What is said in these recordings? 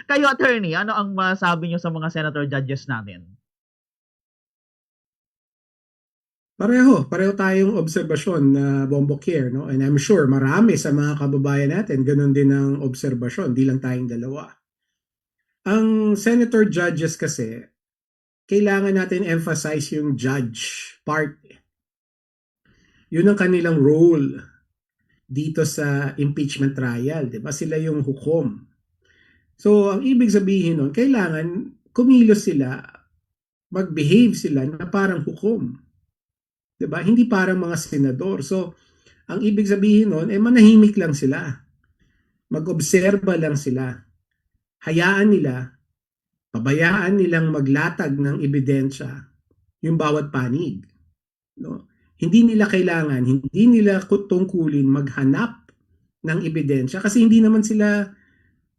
Kayo, attorney, ano ang masabi niyo sa mga senator judges natin? Pareho tayong obserbasyon na Bombok here, no? And I'm sure marami sa mga kababayan natin ganun din ang obserbasyon, di lang tayong dalawa. Ang senator judges kasi, kailangan natin emphasize yung judge part. Yun ang kanilang role dito sa impeachment trial, di ba? Sila yung hukom. So, ang ibig sabihin nun, kailangan kumilos sila, mag-behave sila na parang hukom. Di ba? Hindi parang mga senador. So, ang ibig sabihin nun, manahimik lang sila. Mag-obserba lang sila. Hayaan nila, pabayaan nilang maglatag ng ebidensya yung bawat panig. No? Hindi nila kailangan, hindi nila tungkulin maghanap ng ebidensya kasi hindi naman sila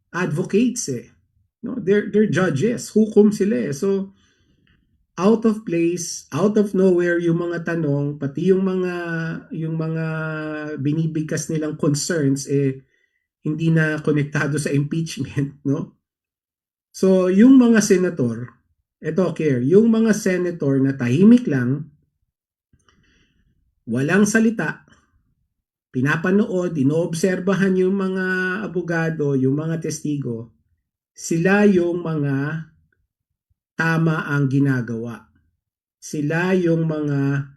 advocates eh. No? They're judges, hukom sila eh. So, out of place, out of nowhere yung mga tanong, pati yung mga binibigkas nilang concerns hindi na konektado sa impeachment, no? So, yung mga senator, eto care, yung mga senator na tahimik lang, walang salita, pinapanood, inoobserbahan yung mga abogado, yung mga testigo, sila yung mga tama ang ginagawa. Sila yung mga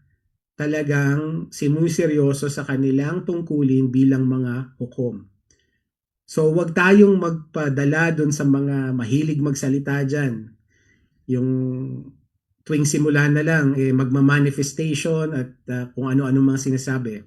talagang sinuseryoso sa kanilang tungkulin bilang mga hukom. So, wag tayong magpadala dun sa mga mahilig magsalita dyan. Yung tuwing simula na lang, magma-manifestation at kung ano-ano mga sinasabi.